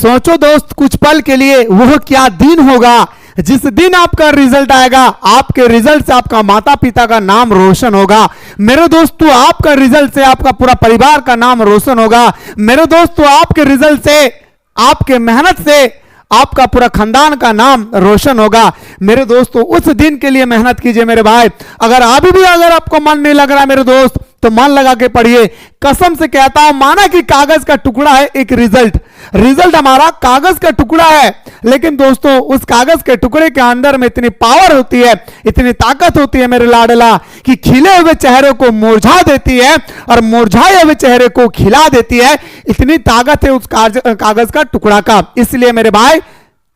सोचो दोस्त कुछ पल के लिए, वह क्या दिन होगा जिस दिन आपका रिजल्ट आएगा, आपके रिजल्ट से आपका माता पिता का नाम रोशन होगा। मेरे दोस्तों आपका रिजल्ट से आपका पूरा परिवार का नाम रोशन होगा। मेरे दोस्तों आपके रिजल्ट से, आपके मेहनत से आपका पूरा खानदान का नाम रोशन होगा। मेरे दोस्तों उस दिन के लिए मेहनत कीजिए मेरे भाई। अगर अभी भी अगर आपको मन नहीं लग रहा मेरे दोस्त, तो मन लगा के पढ़िए। कसम से कहता हूं, माना कि कागज का टुकड़ा है एक रिजल्ट हमारा कागज का टुकड़ा है, लेकिन दोस्तों उस कागज के टुकड़े के अंदर में इतनी पावर होती है, इतनी ताकत होती है मेरे लाडला, कि खिले हुए चेहरे को मुरझा देती है और मुरझाए हुए चेहरे को खिला देती है। इतनी ताकत है उस कागज का टुकड़ा का। इसलिए मेरे भाई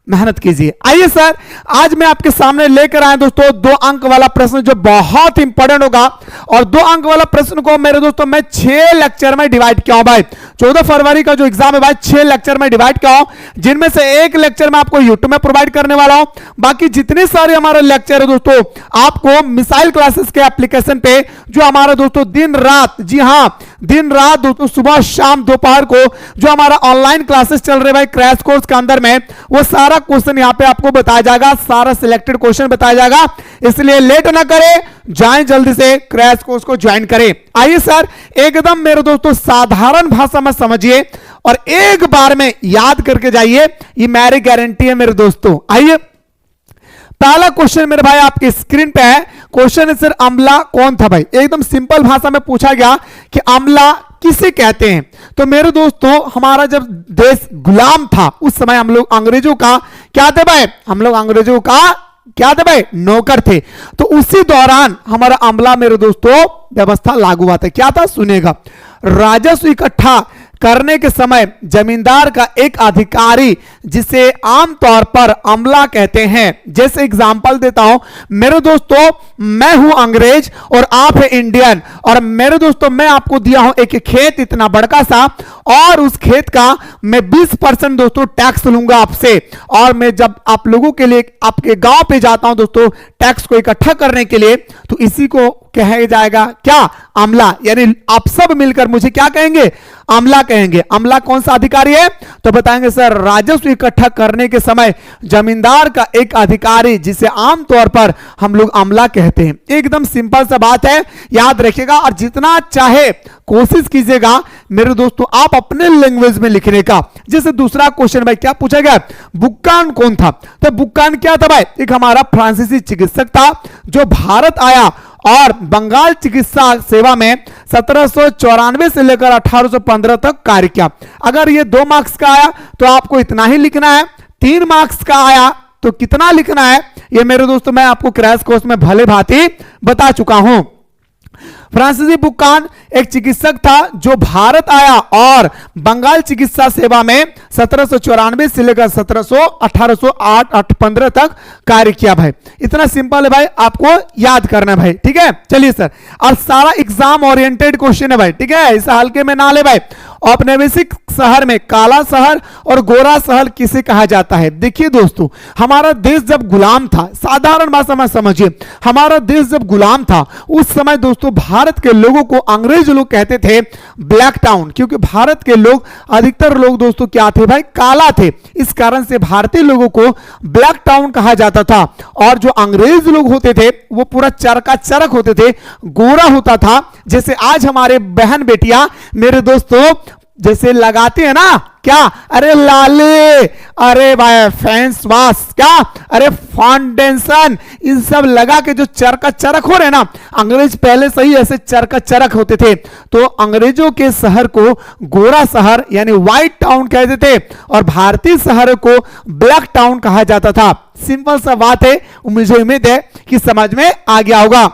मेहनत कीजिए। आइए सर, आज मैं आपके सामने लेकर आया दोस्तों 2 अंक वाला प्रश्न जो बहुत इंपॉर्टेंट होगा। और 2 अंक वाला प्रश्न को मेरे दोस्तों मैं 6 लेक्चर में डिवाइड किया हूं भाई। 14 फरवरी का जो एग्जाम है भाई 6 लेक्चर में डिवाइड किया हूं, जिनमें से एक लेक्चर मैं आपको यूट्यूब में प्रोवाइड करने वाला हूं। बाकी जितने सारे हमारे लेक्चर है दोस्तों आपको मिसाइल क्लासेस के एप्लीकेशन पे, जो हमारा दोस्तों दिन रात, जी हां दिन रात दोस्तों, सुबह शाम दोपहर को जो हमारा ऑनलाइन क्लासेस चल रहे भाई क्रैश कोर्स के अंदर में, वो सारा क्वेश्चन यहां पे आपको बताया जाएगा, सारा सिलेक्टेड क्वेश्चन बताया जाएगा। इसलिए लेट ना करें, जाएं जल्दी से क्रैश कोर्स को ज्वाइन करें। आइए सर, एकदम मेरे दोस्तों साधारण भाषा में समझिए और एक बार में याद करके जाइए, ये मेरी गारंटी है मेरे दोस्तों। आइए, पहला क्वेश्चन मेरे भाई आपके स्क्रीन पे है। क्वेश्चन है सर, अमला कौन था भाई? एकदम सिंपल भाषा में पूछा गया कि अमला किसे कहते हैं। तो मेरे दोस्तों हमारा जब देश गुलाम था उस समय हम लोग अंग्रेजों का क्या थे भाई? हम लोग अंग्रेजों का क्या थे भाई? नौकर थे। तो उसी दौरान हमारा अमला मेरे दोस्तों व्यवस्था लागू हुआ था। क्या था सुनेगा, राजस्व इकट्ठा करने के समय जमींदार का एक अधिकारी, जिसे आमतौर पर अमला कहते हैं। जैसे एग्जांपल देता हूं मेरे दोस्तों, मैं हूं अंग्रेज और आप है इंडियन, और मेरे दोस्तों मैं आपको दिया हूं एक खेत इतना बड़का सा, और उस खेत का मैं 20% दोस्तों टैक्स लूंगा आपसे, और मैं जब आप लोगों के लिए आपके गांव पे जाता हूं दोस्तों टैक्स को इकट्ठा करने के लिए, तो इसी को कहा जाएगा क्या? अमला। यानी आप सब मिलकर मुझे क्या कहेंगे? अमला कहेंगे। अमला कौन सा अधिकारी है? तो बताएंगे सर, राजस्व इकट्ठा करने के समय जमींदार का एक अधिकारी, जिसे आमतौर पर हम लोग अमला कहते हैं। एकदम सिंपल सा बात है, याद रखिएगा। और जितना चाहे कोशिश कीजिएगा मेरे दोस्तों आप अपने लैंग्वेज में लिखने का। जैसे दूसरा क्वेश्चन भाई क्या पूछा गया? बुक्कान कौन था? तो बुक्कान क्या था भाई? एक हमारा फ्रांसीसी चिकित्सक था जो भारत आया और बंगाल चिकित्सा सेवा में 1794 से लेकर 1815 तक कार्य किया। अगर ये 2 मार्क्स का आया तो आपको इतना ही लिखना है, 3 मार्क्स का आया तो कितना लिखना है, ये मेरे दोस्तों मैं आपको क्रैश कोर्स में भले भांति बता चुका हूं। फ्रांसीसी बुक्कान एक चिकित्सक था जो भारत आया और बंगाल चिकित्सा सेवा में 1794 से लेकर 1815 तक कार्य किया भाई। इतना सिंपल है भाई, आपको याद करना है भाई, ठीक है। चलिए सर, और सारा एग्जाम ओरिएंटेड क्वेश्चन है भाई, ठीक है, इसे हल्के में ना ले भाई। औपनिवेशिक शहर में काला शहर और गोरा शहर किसे कहा जाता है? देखिए दोस्तों, हमारा देश जब गुलाम था, साधारण भाषा में समझिए, हमारा देश जब गुलाम था उस समय दोस्तों भारत के लोगों को अंग्रेज लोग कहते थे ब्लैक टाउन, क्योंकि भारत के लोग अधिकतर लोग दोस्तों क्या थे भाई? काला थे। इस कारण से भारतीय लोगों को ब्लैक टाउन कहा जाता था। और जो अंग्रेज लोग होते थे वो पूरा चरका चरक होते थे, गोरा होता था। जैसे आज हमारे बहन बेटियां मेरे दोस्तों जैसे लगाते हैं ना क्या? अरे लाले, अरे भाई फेंस वाश, क्या? अरे फाउंडेशन, इन सब लगा के जो चरका चरक हो रहे ना, अंग्रेज पहले से ही ऐसे चरका चरक होते थे। तो अंग्रेजों के शहर को गोरा शहर यानी व्हाइट टाउन कहते थे और भारतीय शहर को ब्लैक टाउन कहा जाता था। सिंपल सा बात है, मुझे उम्मीद है कि समझ में आ गया होगा।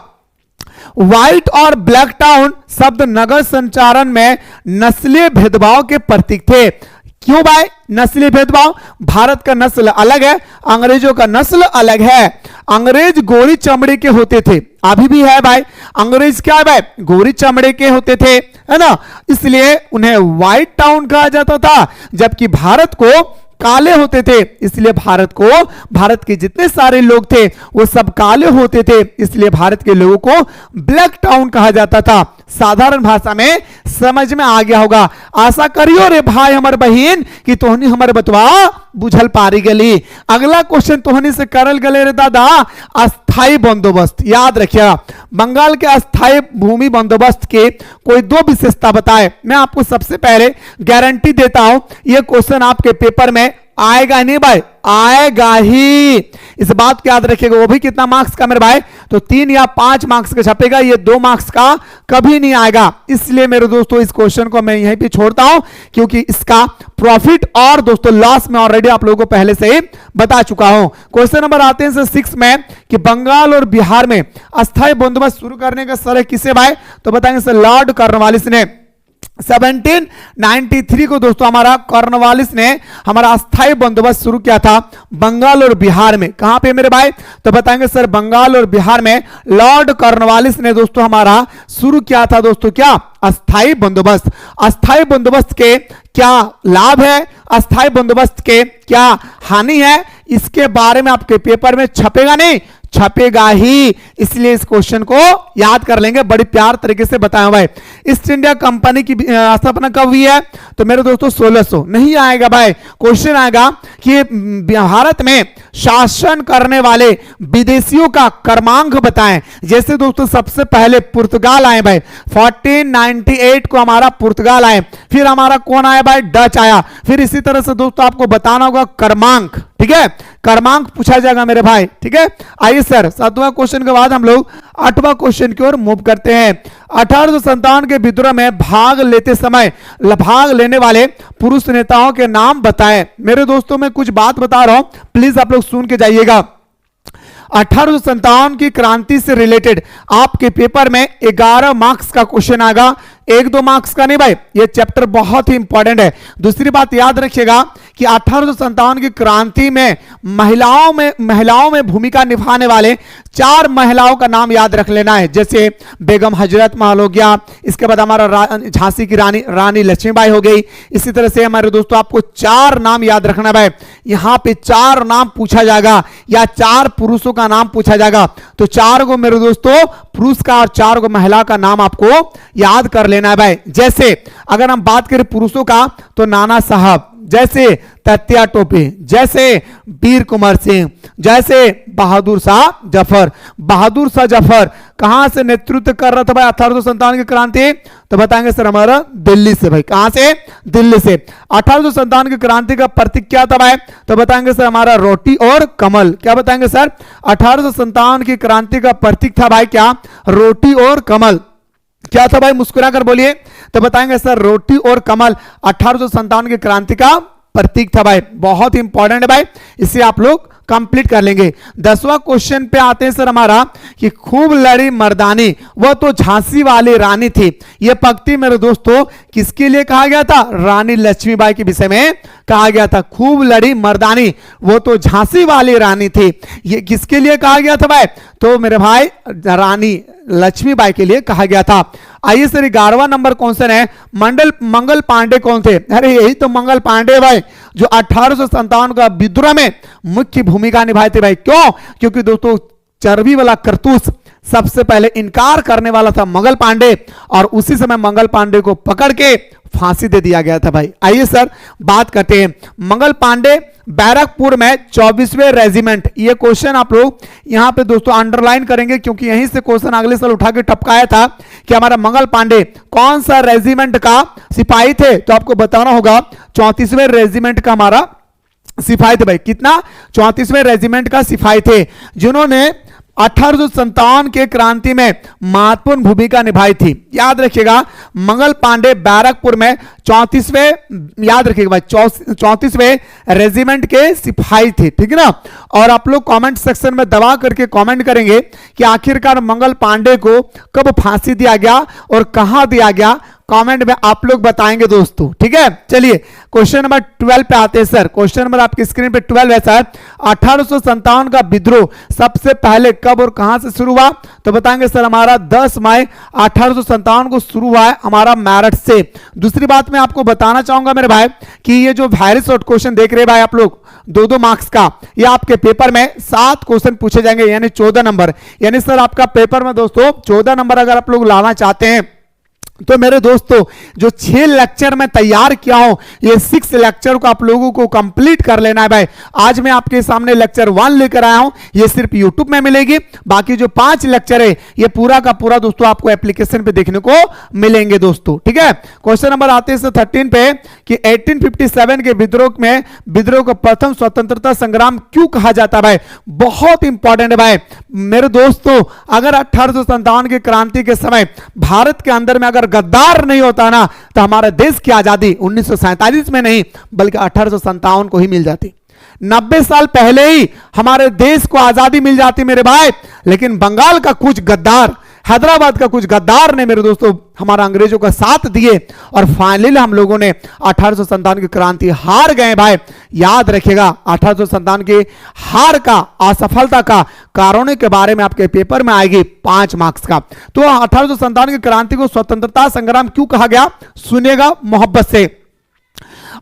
व्हाइट और ब्लैक टाउन शब्द नगर संचारण में नस्लीय भेदभाव के प्रतीक थे। क्यों भाई नस्लीय भेदभाव? भारत का नस्ल अलग है, अंग्रेजों का नस्ल अलग है। अंग्रेज गोरी चमड़े के होते थे, अभी भी है भाई। अंग्रेज क्या है भाई? गोरी चमड़े के होते थे, है ना, इसलिए उन्हें व्हाइट टाउन कहा जाता था। जबकि भारत को काले होते थे, इसलिए भारत के जितने सारे लोग थे वो सब काले होते थे, इसलिए भारत के लोगों को ब्लैक टाउन कहा जाता था। साधारण भाषा में समझ में आ गया होगा। आशा करियो रे भाई हमर बहन कि तोहनी हमर बतवा बुझल पारी गली। अगला क्वेश्चन तोहनी से करल गले रे दादा, अस्थाई बंदोबस्त। याद रखिएगा, बंगाल के अस्थाई भूमि बंदोबस्त के कोई दो विशेषता बताए। मैं आपको सबसे पहले गारंटी देता हूं, यह क्वेश्चन आपके पेपर में आएगा नहीं भाई, आएगा ही, इस बात को याद रखिएगा। वो भी कितना मार्क्स का मेरे भाई, तो 3 या 5 मार्क्स का छपेगा, ये 2 मार्क्स का कभी नहीं आएगा। इसलिए मेरे दोस्तों इस क्वेश्चन को मैं यहीं पे छोड़ता हूं, क्योंकि इसका प्रॉफिट और दोस्तों लॉस में ऑलरेडी आप लोगों को पहले से ही बता चुका हूं। क्वेश्चन नंबर आते हैं 6 में कि बंगाल और बिहार में अस्थायी बंदोबस्त शुरू करने का श्रेय किसे भाई, तो बताएंगे सर लॉर्ड कॉर्नवालिस ने। 1793 को दोस्तों हमारा कॉर्नवालिस ने हमारा अस्थायी बंदोबस्त शुरू किया था बंगाल और बिहार में। कहां पे मेरे भाई, तो बताएंगे सर बंगाल और बिहार में लॉर्ड कॉर्नवालिस ने दोस्तों हमारा शुरू किया था दोस्तों क्या, अस्थायी बंदोबस्त। अस्थायी बंदोबस्त के क्या लाभ है, अस्थायी बंदोबस्त के क्या हानि है, इसके बारे में आपके पेपर में छपेगा नहीं, छपेगा ही। इसलिए इस क्वेश्चन को याद कर लेंगे, बड़ी प्यार तरीके से बताया भाई। ईस्ट इंडिया कंपनी की स्थापना कब हुई है, तो मेरे दोस्तों 1600 नहीं आएगा भाई। क्वेश्चन आएगा कि भारत में शासन करने वाले विदेशियों का क्रमांक बताएं। जैसे दोस्तों सबसे पहले पुर्तगाल आए भाई, 1498 को हमारा पुर्तगाल आए, फिर हमारा कौन आया भाई, डच आया, फिर इसी तरह से दोस्तों आपको बताना होगा क्रमांक, ठीक है, क्रमांक पूछा जाएगा मेरे भाई, ठीक है। आइए सर 7वां क्वेश्चन के बाद हम लोग 8वां क्वेश्चन की ओर मूव करते हैं। 1857 के विद्रोह में भाग लेते समय भाग लेने वाले पुरुष नेताओं के नाम बताएं। मेरे दोस्तों मैं कुछ बात बता रहा हूं, प्लीज आप लोग सुन के जाइएगा। 1857 की क्रांति से रिलेटेड आपके पेपर में 11 मार्क्स का क्वेश्चन आएगा, 1-2 मार्क्स का नहीं भाई, ये चैप्टर बहुत ही इंपॉर्टेंट है। दूसरी बात याद रखिएगा कि 1857 की क्रांति में महिलाओं में भूमिका निभाने वाले 4 महिलाओं का नाम याद रख लेना है। जैसे बेगम हजरत महल हो गया, इसके बाद हमारा झांसी की रानी लक्ष्मीबाई हो गई। इसी तरह से हमारे दोस्तों आपको 4 नाम याद रखना भाई। यहां पे 4 नाम पूछा जाएगा या 4 पुरुषों का नाम पूछा जाएगा, तो 4 को मेरे दोस्तों पुरुष का और 4 को महिला का नाम आपको याद कर लेना है भाई। जैसे अगर हम बात करें पुरुषों का, तो नाना साहब, जैसे तत्या टोपे, जैसे वीर कुंवर सिंह, जैसे बहादुर शाह जफर। बहादुर शाह जफर कहां से नेतृत्व कर रहा था भाई 1857 की क्रांति, तो बताएंगे सर हमारा दिल्ली से भाई। कहां से, दिल्ली से। 1857 की क्रांति का प्रतीक क्या था भाई, तो बताएंगे सर हमारा रोटी और कमल। क्या बताएंगे सर, 1857 की क्रांति का प्रतीक था भाई क्या, रोटी और कमल। क्या था भाई, मुस्कुरा कर बोलिए, तो बताएंगे सर रोटी और कमल 1857 की क्रांति का प्रतीक था भाई। बहुत इंपॉर्टेंट है भाई, इसे आप लोग कंप्लीट कर लेंगे। 10वां क्वेश्चन पे आते हैं सर हमारा कि खूब लड़ी मर्दानी वो तो झांसी वाली रानी थी। यह पंक्ति मेरे दोस्तों किसके लिए कहा गया था, रानी लक्ष्मीबाई के विषय में कहा गया था। खूब लड़ी मर्दानी वो तो झांसी वाली रानी थी, ये किसके लिए कहा गया था भाई, तो मेरे भाई रानी लक्ष्मीबाई के लिए कहा गया था। आइए सर 11वां नंबर क्वेश्चन है, मंगल पांडे कौन थे। अरे यही तो मंगल पांडे भाई, जो 1857 का विद्रोह में मुख्य भूमिका निभाए थे भाई। क्यों, क्योंकि दोस्तों चर्बी वाला करतूस सबसे पहले इनकार करने वाला था मंगल पांडे, और उसी समय मंगल पांडे को पकड़ के फांसी दे दिया गया था भाई। आइए सर बात करते हैं मंगल पांडे बैरकपुर में 24वें रेजिमेंट। ये क्वेश्चन आप लोग यहां पे दोस्तों अंडरलाइन करेंगे, क्योंकि यहीं से क्वेश्चन अगले साल उठा के टपकाया था कि हमारा मंगल पांडे कौन सा रेजिमेंट का सिपाही थे, तो आपको बताना होगा 34वें रेजिमेंट का हमारा सिपाही थे भाई। कितना, 34वें रेजिमेंट का सिपाही थे, जिन्होंने 1857 के क्रांति में महत्वपूर्ण भूमिका निभाई थी। याद रखिएगा मंगल पांडे बैरकपुर में 34वें, याद रखिएगा भाई 34वें रेजिमेंट के सिपाही थे, ठीक है ना। और आप लोग कमेंट सेक्शन में दबा करके कमेंट करेंगे कि आखिरकार मंगल पांडे को कब फांसी दिया गया और कहां दिया गया, कमेंट में आप लोग बताएंगे दोस्तों, ठीक है। चलिए क्वेश्चन नंबर 12 पे आते हैं सर। क्वेश्चन नंबर आपकी स्क्रीन पे 12 है सर। 1857 का विद्रोह सबसे पहले कब और कहां से शुरू हुआ, तो बताएंगे सर हमारा 10 मई 1857 को शुरू हुआ है हमारा मेरठ से। दूसरी बात मैं आपको बताना चाहूंगा मेरे भाई कि ये जो वेरी शॉर्ट क्वेश्चन देख रहे हैं भाई आप लोग 2-2 मार्क्स का, ये आपके पेपर में 7 क्वेश्चन पूछे जाएंगे, यानी 14 नंबर। यानी सर आपका पेपर में दोस्तों 14 नंबर अगर आप लोग लाना चाहते हैं तो मेरे दोस्तों जो 6 लेक्चर मैं तैयार किया हूं, ये 6 लेक्चर को आप लोगों को कंप्लीट कर लेना है भाई। आज मैं आपके सामने लेक्चर 1 लेकर आया हूं, ये सिर्फ यूट्यूब में मिलेगी। बाकी जो 5 लेक्चर है ये पूरा का पूरा दोस्तों आपको एप्लीकेशन पे देखने को मिलेंगे दोस्तों, ठीक है। क्वेश्चन नंबर आते हैं 13 पे कि 1857 के विद्रोह को प्रथम स्वतंत्रता संग्राम क्यों कहा जाता है भाई। बहुत इंपॉर्टेंट है भाई मेरे दोस्तों। अगर 1857 की क्रांति के समय भारत के अंदर में अगर गद्दार नहीं होता ना, तो हमारे देश की आजादी 1947 में नहीं बल्कि 1857 को ही मिल जाती। 90 साल पहले ही हमारे देश को आजादी मिल जाती मेरे भाई। लेकिन बंगाल का कुछ गद्दार, हैदराबाद का कुछ गद्दार ने मेरे दोस्तों हमारा अंग्रेजों का साथ दिए और फाइनली हम लोगों ने 1857 की क्रांति हार गए भाई। याद रखिएगा 1857 की हार का, असफलता का कारणों के बारे में आपके पेपर में आएगी 5 मार्क्स का। तो 1857 की क्रांति को स्वतंत्रता संग्राम क्यों कहा गया, सुनिएगा मोहब्बत से।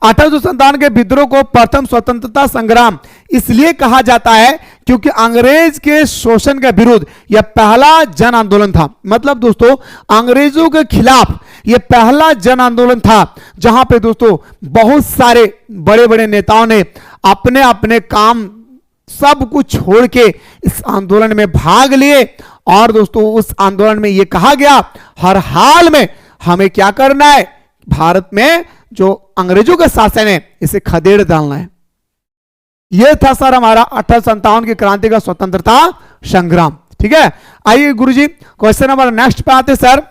1857 के विद्रोह को प्रथम स्वतंत्रता संग्राम इसलिए कहा जाता है क्योंकि अंग्रेज के शोषण के विरुद्ध यह पहला जन आंदोलन था। मतलब दोस्तों अंग्रेजों के खिलाफ यह पहला जन आंदोलन था जहां पे दोस्तों बहुत सारे बड़े बड़े नेताओं ने अपने अपने काम सब कुछ छोड़ के इस आंदोलन में भाग लिए। और दोस्तों उस आंदोलन में यह कहा गया हर हाल में हमें क्या करना है, भारत में जो अंग्रेजों का शासन है इसे खदेड़ डालना है। यह था सर हमारा 1857 की क्रांति का स्वतंत्रता संग्राम, ठीक है। आइए गुरुजी क्वेश्चन नंबर नेक्स्ट पे आते सर।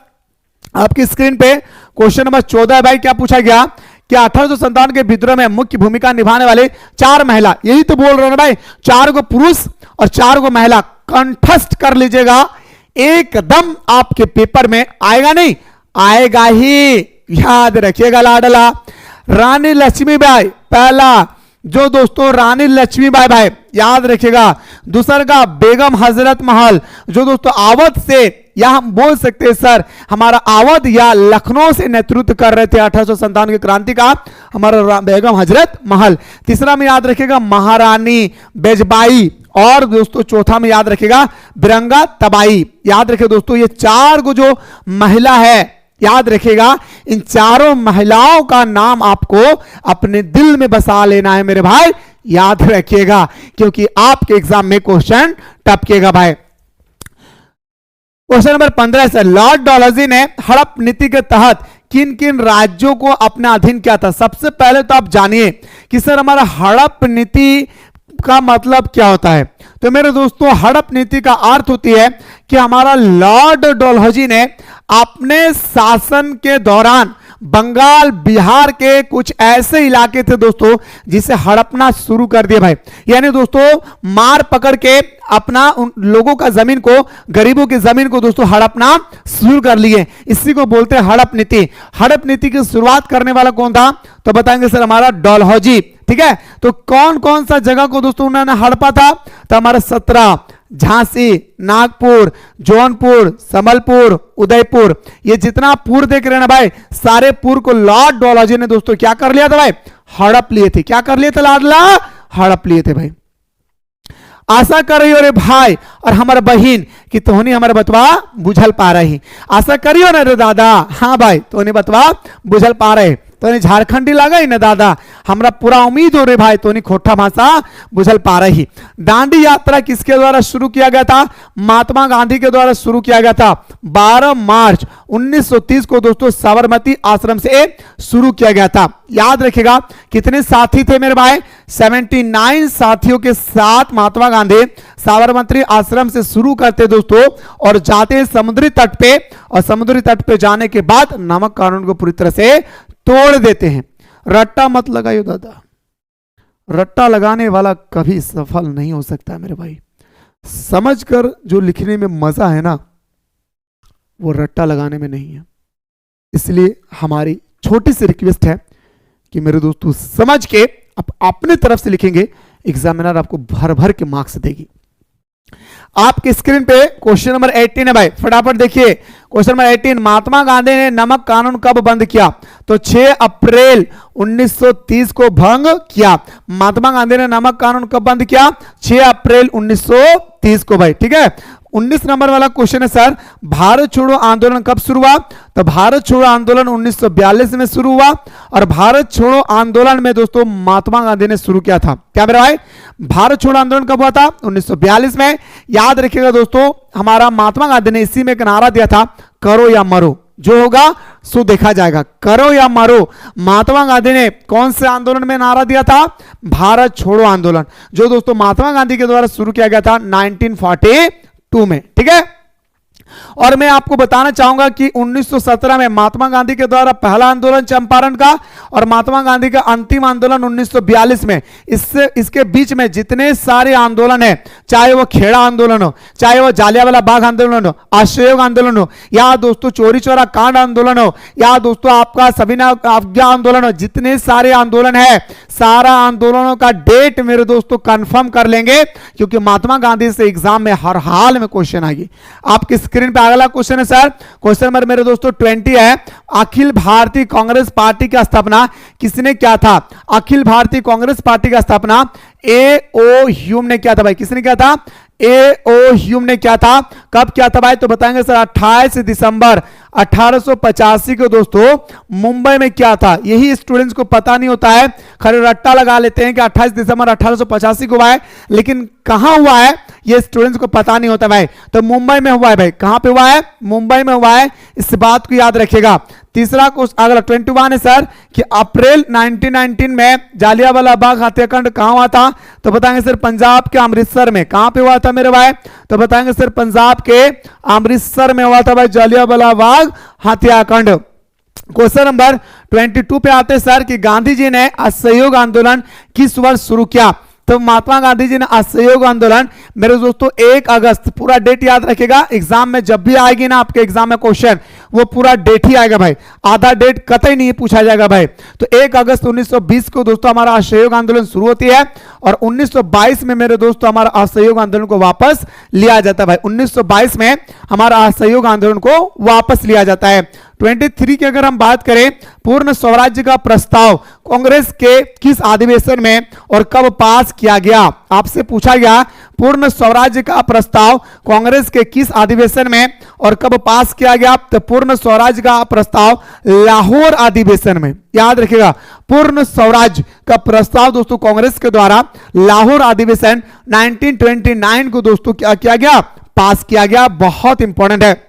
आपकी स्क्रीन पे क्वेश्चन नंबर 14 भाई क्या पूछा गया कि 1857 के विद्रोह में मुख्य भूमिका निभाने वाले 4 महिला, यही तो बोल रहे हैं भाई, 4 को पुरुष और 4 को महिला। कंठस्थ कर लीजिएगा, एकदम आपके पेपर में आएगा, नहीं आएगा ही, याद रखिएगा। लाडला रानी लक्ष्मीबाई पहला, जो दोस्तों रानी लक्ष्मीबाई भाई याद रखिएगा। दूसरा का बेगम हजरत महल, जो दोस्तों अवध से, या हम बोल सकते हैं सर हमारा अवध या लखनऊ से नेतृत्व कर रहे थे 1857 की क्रांति का, हमारा बेगम हजरत महल। तीसरा में याद रखिएगा महारानी बेजबाई, और दोस्तों चौथा में याद रखिएगा बिरंगा तबाई। याद रखिए दोस्तों ये 4 को जो महिला है, याद रखिएगा इन 4 महिलाओं का नाम आपको अपने दिल में बसा लेना है मेरे भाई, याद रखिएगा क्योंकि आपके एग्जाम में क्वेश्चन टपकेगा भाई। क्वेश्चन नंबर 15 से लॉर्ड डलहौजी ने हड़प नीति के तहत किन किन राज्यों को अपने अधीन किया था। सबसे पहले तो आप जानिए कि सर हमारा हड़प नीति का मतलब क्या होता है। तो मेरे दोस्तों हड़प नीति का अर्थ होती है कि हमारा लॉर्ड डलहौजी ने अपने शासन के दौरान बंगाल बिहार के कुछ ऐसे इलाके थे दोस्तों जिसे हड़पना शुरू कर दिया भाई। यानी दोस्तों मार पकड़ के अपना उन लोगों का जमीन को, गरीबों की जमीन को दोस्तों हड़पना शुरू कर लिए। इसी को बोलते हैं हड़प नीति। हड़प नीति की शुरुआत करने वाला कौन था, तो बताएंगे सर हमारा डलहौजी, ठीक है। तो कौन कौन सा जगह को दोस्तों उन्होंने हड़पा था, तो हमारा 17 झांसी, नागपुर, जौनपुर, संबलपुर, उदयपुर, ये जितना पुर देख रहे हैं ना भाई, सारे पुर को लॉर्ड डलहौजी ने दोस्तों क्या कर लिया था भाई, हड़प लिए थे। क्या कर लिए थे लाडला, हड़प लिए थे भाई। आशा कर रही हो रे भाई और हमारे बहन कि तोहनी हमारे बतवा बुझल पा रही। आशा करियो ना रे दादा, हाँ भाई तोहनी बतवा बुझल पा रहे। तो झारखंडी लगा ही ना दादा, हमरा पूरा उम्मीद हो रे भाई तो खोटा भाषा बुझल पा रही। दांडी यात्रा किसके द्वारा शुरू किया गया था, महात्मा गांधी के द्वारा शुरू किया गया था। 12 मार्च 1930 को दोस्तों साबरमती आश्रम से शुरू किया गया था। याद रखिएगा कितने साथी थे मेरे भाई, 79 साथियों के साथ महात्मा गांधी साबरमती आश्रम से शुरू करते दोस्तों और जाते समुद्री तट पे, और समुद्री तट पे जाने के बाद नमक कानून को पूरी तरह से तोड़ देते हैं। रट्टा मत लगाइयो दादा, रट्टा लगाने वाला कभी सफल नहीं हो सकता है मेरे भाई। समझकर जो लिखने में मजा है ना, वो रट्टा लगाने में नहीं है। इसलिए हमारी छोटी सी रिक्वेस्ट है कि मेरे दोस्तों समझ के आप अपने तरफ से लिखेंगे, एग्जामिनर आपको भर भर के मार्क्स देगी। आपके स्क्रीन पे क्वेश्चन नंबर 18 है भाई, फटाफट देखिए। क्वेश्चन नंबर 18, महात्मा गांधी ने नमक कानून कब बंद किया, तो 6 अप्रैल 1930 को भंग किया। महात्मा गांधी ने नमक कानून कब बंद किया, 6 अप्रैल 1930 को भाई, ठीक है। 19 नंबर वाला क्वेश्चन है सर, भारत छोड़ो आंदोलन कब शुरू हुआ? तो भारत छोड़ो आंदोलन 1942 में शुरू हुआ और भारत छोड़ो आंदोलन में दोस्तों महात्मा गांधी ने शुरू किया था। क्या मेरा भाई, भारत छोड़ो आंदोलन कब हुआ था? 1942 में। याद रखिएगा दोस्तों, हमारा महात्मा गांधी ने इसी में एक नारा दिया था, करो या मरो, जो होगा सो देखा जाएगा, करो या मरो। महात्मा गांधी ने कौन से आंदोलन में नारा दिया था? भारत छोड़ो आंदोलन, जो दोस्तों महात्मा गांधी के द्वारा शुरू किया गया था 1942 में। ठीक है, और मैं आपको बताना चाहूंगा कि 1917 में महात्मा गांधी के द्वारा पहला आंदोलन चंपारण का और महात्मा गांधी का अंतिम आंदोलन 1942 में। इसके बीच में जितने सारे आंदोलन है, चाहे वो खेड़ा आंदोलन हो, चाहे वो जालियांवाला बाग आंदोलन हो, असहयोग आंदोलन हो, या दोस्तों चोरी चोरा कांड आंदोलन हो, या दोस्तों आपका सविनय अवज्ञा आंदोलन हो, जितने सारे आंदोलन है, सारा आंदोलनों का डेट मेरे दोस्तों कंफर्म कर लेंगे, क्योंकि महात्मा गांधी से एग्जाम में हर हाल में क्वेश्चन आएगी। आपकी स्क्रीन पे अगला क्वेश्चन है सर, क्वेश्चन नंबर मेरे दोस्तों 20 है, अखिल भारतीय कांग्रेस पार्टी की स्थापना किसने किया था? अखिल भारतीय कांग्रेस पार्टी का स्थापना ए.ओ. ह्यूम ने किया था भाई। किसने किया था? ए.ओ. ह्यूम ने किया था। कब किया था भाई? तो बताएंगे सर 28 दिसंबर 1885 को दोस्तों मुंबई में किया था। यही स्टूडेंट्स को पता नहीं होता है, खड़े रट्टा लगा लेते हैं कि 28 दिसंबर 1885 को हुआ है, लेकिन कहां हुआ है ये स्टूडेंट्स को पता नहीं होता भाई। तो मुंबई में हुआ है भाई। कहां पे हुआ है? मुंबई में हुआ है, इस बात को याद रखिएगा। तीसरा क्वेश्चन अगला 21 है सर, कि अप्रैल 1919 में जालियांवाला बाग हत्याकांड कहां हुआ था? तो बताएंगे सर पंजाब के अमृतसर में। कहां पे हुआ था मेरे भाई? तो बताएंगे सर पंजाब के अमृतसर में हुआ था भाई जालियांवाला बाग हत्याकांड। क्वेश्चन नंबर 22 पे आते हैं सर, कि गांधी जी ने असहयोग आंदोलन किस वर्ष शुरू किया? तो महात्मा गांधी जी ने असहयोग आंदोलन मेरे दोस्तों 1 अगस्त, पूरा डेट याद रखेगा, एग्जाम में जब भी आएगी ना आपके एग्जाम में क्वेश्चन, वो पूरा डेट ही आएगा भाई, आधा डेट कतई नहीं पूछा जाएगा भाई। तो 1 अगस्त 1920 को दोस्तों हमारा असहयोग आंदोलन शुरू होती है और 1922 में मेरे दोस्तों हमारा असहयोग आंदोलन को वापस लिया जाता है भाई। 1922 में हमारा असहयोग आंदोलन को वापस लिया जाता है। 23 की अगर हम बात करें, पूर्ण स्वराज्य का प्रस्ताव कांग्रेस के किस अधिवेशन में और कब पास किया गया? आपसे पूछा गया पूर्ण स्वराज्य का प्रस्ताव कांग्रेस के किस अधिवेशन में और कब पास किया गया? तो पूर्ण स्वराज्य का प्रस्ताव लाहौर अधिवेशन में। याद रखिएगा, पूर्ण स्वराज्य का प्रस्ताव दोस्तों कांग्रेस के द्वारा लाहौर अधिवेशन 1929 को दोस्तों क्या किया गया? पास किया गया। बहुत इंपॉर्टेंट है।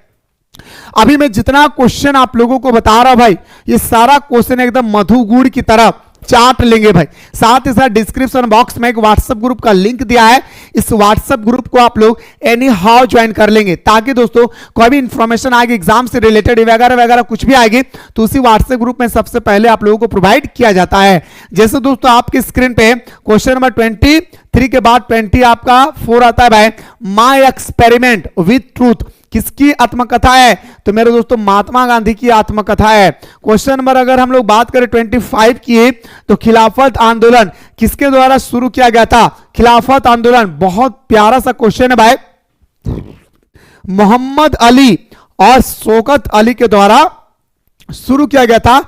अभी मैं जितना क्वेश्चन आप लोगों को बता रहा हूं भाई, ये सारा क्वेश्चन एकदम मधुगुड़ की तरह चाट लेंगे भाई। साथ ही साथ डिस्क्रिप्शन बॉक्स में एक व्हाट्सएप ग्रुप का लिंक दिया है, इस व्हाट्सएप ग्रुप को आप लोग एनी हाउ ज्वाइन कर लेंगे, ताकि दोस्तों कोई भी इंफॉर्मेशन आएगी एग्जाम से रिलेटेड वगैरह वगैरह कुछ भी आएगी तो उसी व्हाट्सएप ग्रुप में सबसे पहले आप लोगों को प्रोवाइड किया जाता है। जैसे दोस्तों आपकी स्क्रीन पे क्वेश्चन नंबर 23 के बाद 20 आपका 4 आता है भाई, माई एक्सपेरिमेंट विथ ट्रूथ किसकी आत्मकथा है? तो मेरे दोस्तों महात्मा गांधी की आत्मकथा है। क्वेश्चन नंबर अगर हम लोग बात करें 25 की, तो खिलाफत आंदोलन किसके द्वारा शुरू किया गया था? खिलाफत आंदोलन बहुत प्यारा सा क्वेश्चन है भाई, मोहम्मद अली और शौकत अली के द्वारा शुरू किया गया था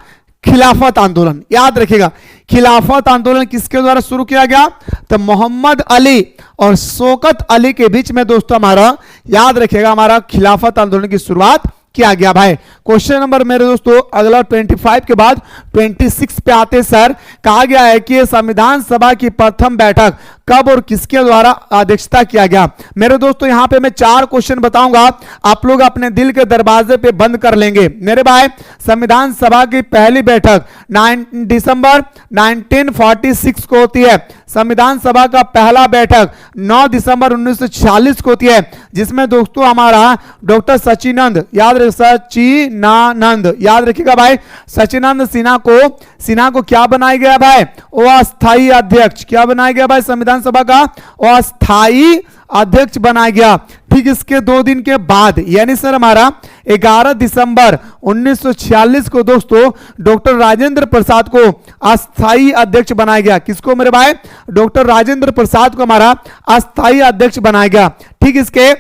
खिलाफत आंदोलन। याद रखिएगा, खिलाफत आंदोलन किसके द्वारा शुरू किया गया? तो मोहम्मद अली और शौकत अली के बीच में दोस्तों हमारा याद रखिएगा हमारा खिलाफत आंदोलन की शुरुआत किया गया भाई। क्वेश्चन नंबर मेरे दोस्तों अगला 25 के बाद 26 पे आते सर, कहा गया है कि संविधान सभा की प्रथम बैठक कब और किसके द्वारा अध्यक्षता किया गया? मेरे दोस्तों यहां पे मैं 4 क्वेश्चन बताऊंगा, आप लोग अपने दिल के दरवाजे पे बंद कर लेंगे मेरे भाई। संविधान सभा की पहली बैठक 9 दिसंबर 1946 को होती है। संविधान सभा का पहला बैठक 9 दिसंबर 1946 को होती है, जिसमें दोस्तों हमारा डॉक्टर सचिदानंद सचिनानंद याद रखिएगा भाई, सचिदानंद सिन्हा को क्या बनाया गया भाई? अस्थायी अध्यक्ष। क्या बनाया गया भाई? संविधान सभा का अस्थायी अध्यक्ष बनाया गया। ठीक इसके 2 दिन के बाद यानी सर हमारा 11 दिसंबर 1946 को दोस्तों डॉक्टर राजेंद्र प्रसाद को अस्थायी अध्यक्ष बनाया गया। किसको मेरे भाई? डॉक्टर राजेंद्र प्रसाद को हमारा अस्थायी अध्यक्ष बनाया गया। ठीक इसके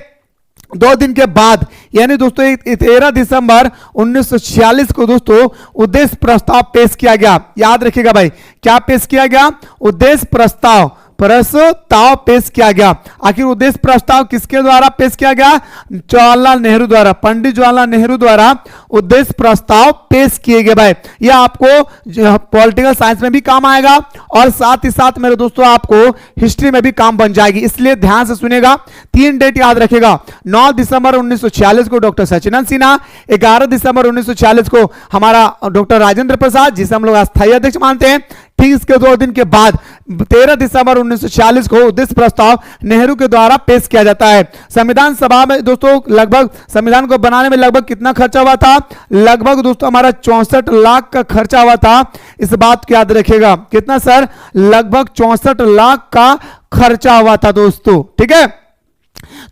2 दिन के बाद यानी दोस्तों 13 दिसंबर 1946 को दोस्तों उद्देश्य प्रस्ताव पेश किया गया। याद रखिएगा भाई, क्या पेश किया गया? उद्देश्य प्रस्ताव प्रस्ताव पेश किया गया। आखिर उद्देश्य प्रस्ताव किसके द्वारा पेश किया गया? जवाहरलाल नेहरू द्वारा, पंडित जवाहरलाल नेहरू द्वारा उद्देश्य प्रस्ताव पेश किए गए भाई। यह आपको पॉलिटिकल साइंस में भी काम आएगा और साथ ही साथ मेरे दोस्तों आपको हिस्ट्री में भी काम बन जाएगी, इसलिए ध्यान से सुनेगा। 3 डेट याद रखेगा। 9 दिसंबर 1946 को डॉक्टर सचिदानंद सिन्हा, 11 दिसंबर 1946 को हमारा डॉक्टर राजेंद्र प्रसाद, जिसे हम लोग अस्थायी अध्यक्ष मानते हैं। ठीक इसके 2 दिन के बाद 13 दिसंबर 1946 को उद्देश्य प्रस्ताव नेहरू के द्वारा पेश किया जाता है। संविधान सभा में दोस्तों लगभग संविधान को बनाने में लगभग कितना खर्चा हुआ था? लगभग दोस्तों हमारा 64 लाख का खर्चा हुआ था। इस बात को याद रखिएगा। कितना सर? लगभग 64 लाख का खर्चा हुआ था दोस्तों। ठीक है,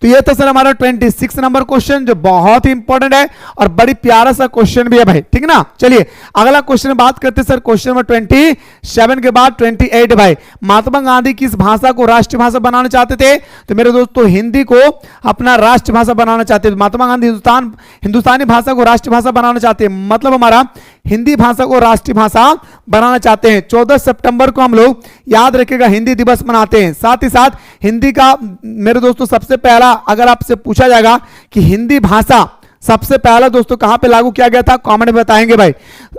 तो ये था सर हमारा 26 नंबर क्वेश्चन, जो बहुत ही इंपॉर्टेंट है और बड़ी प्यारा सा क्वेश्चन भी है भाई। ठीक ना, चलिए अगला क्वेश्चन बात करते हैं सर। क्वेश्चन नंबर 27 के बाद 28 भाई। महात्मा गांधी किस भाषा को राष्ट्रभाषा बनाना चाहते थे? तो मेरे दोस्तों हिंदी को अपना राष्ट्रभाषा बनाना चाहते थे। महात्मा गांधी हिंदुस्तानी भाषा को राष्ट्रभाषा बनाना चाहते हैं, मतलब हमारा हिंदी भाषा को राष्ट्रीय भाषा बनाना चाहते हैं। 14 सितंबर को हम लोग याद रखिएगा हिंदी दिवस मनाते हैं। साथ ही साथ हिंदी का मेरे दोस्तों सबसे पहला अगर आपसे पूछा जाएगा कि हिंदी भाषा सबसे पहला दोस्तों कहां पे लागू किया गया था, कमेंट में बताएंगे भाई।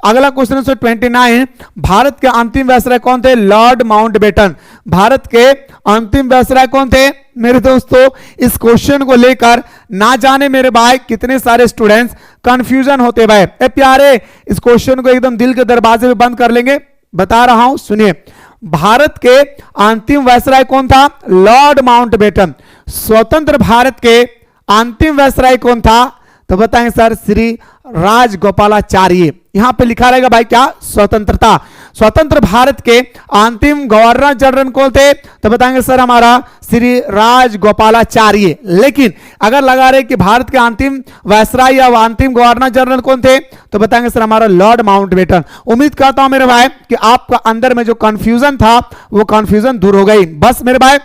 अगला क्वेश्चन है 29। भारत के अंतिम वायसराय कौन थे? Lord Mountbatten. भारत के अंतिम वायसराय कौन थे? मेरे दोस्तों इस क्वेश्चन को लेकर ना जाने मेरे भाई कितने सारे स्टूडेंट्स कंफ्यूजन होते भाई। ए प्यारे, इस क्वेश्चन को एकदम दिल के दरवाजे में बंद कर लेंगे, बता रहा हूं सुनिए। भारत के अंतिम वायसराय कौन था? Lord Mountbatten. स्वतंत्र भारत के अंतिम वायसराय कौन था? तो बताएंगे सर श्री राजगोपालाचार्य। यहां पे लिखा रहेगा भाई क्या? स्वतंत्रता। स्वतंत्र भारत के अंतिम गवर्नर जनरल कौन थे? तो बताएंगे सर हमारा श्री राजगोपालाचार्य। लेकिन अगर लगा रहे कि भारत के अंतिम वायसराय या अंतिम गवर्नर जनरल कौन थे, तो बताएंगे सर हमारा लॉर्ड माउंटबेटन। उम्मीद करता हूं मेरे भाई कि आपका अंदर में जो कंफ्यूजन था वो कंफ्यूजन दूर हो गई। बस मेरे भाई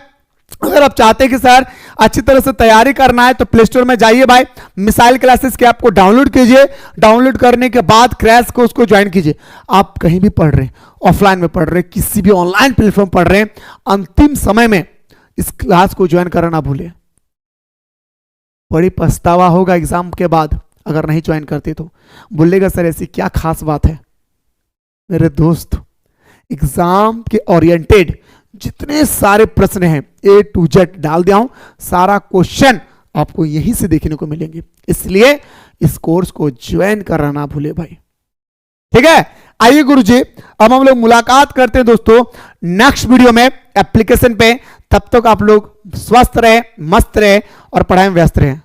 अगर आप चाहते हैं कि सर अच्छी तरह से तैयारी करना है तो प्ले स्टोर में जाइए भाई, मिसाइल क्लासेस के ऐप को डाउनलोड कीजिए। डाउनलोड करने के बाद क्रैश कोर्स को ज्वाइन कीजिए। आप कहीं भी पढ़ रहे हैं, ऑफलाइन में पढ़ रहे हैं, किसी भी ऑनलाइन प्लेटफॉर्म पढ़ रहे हैं, अंतिम समय में इस क्लास को ज्वाइन करना ना भूलिए। बड़ी पछतावा होगा एग्जाम के बाद अगर नहीं ज्वाइन करते तो। बोलेगा सर ऐसी क्या खास बात है? मेरे दोस्त एग्जाम के ओरिएंटेड जितने सारे प्रश्न हैं A to Z डाल दिया हूं, सारा क्वेश्चन आपको यहीं से देखने को मिलेंगे, इसलिए इस कोर्स को ज्वाइन करना ना भूले भाई। ठीक है, आइए गुरुजी अब हम लोग मुलाकात करते हैं दोस्तों नेक्स्ट वीडियो में एप्लीकेशन पे। तब तक आप लोग स्वस्थ रहे, मस्त रहे और पढ़ाई में व्यस्त रहे।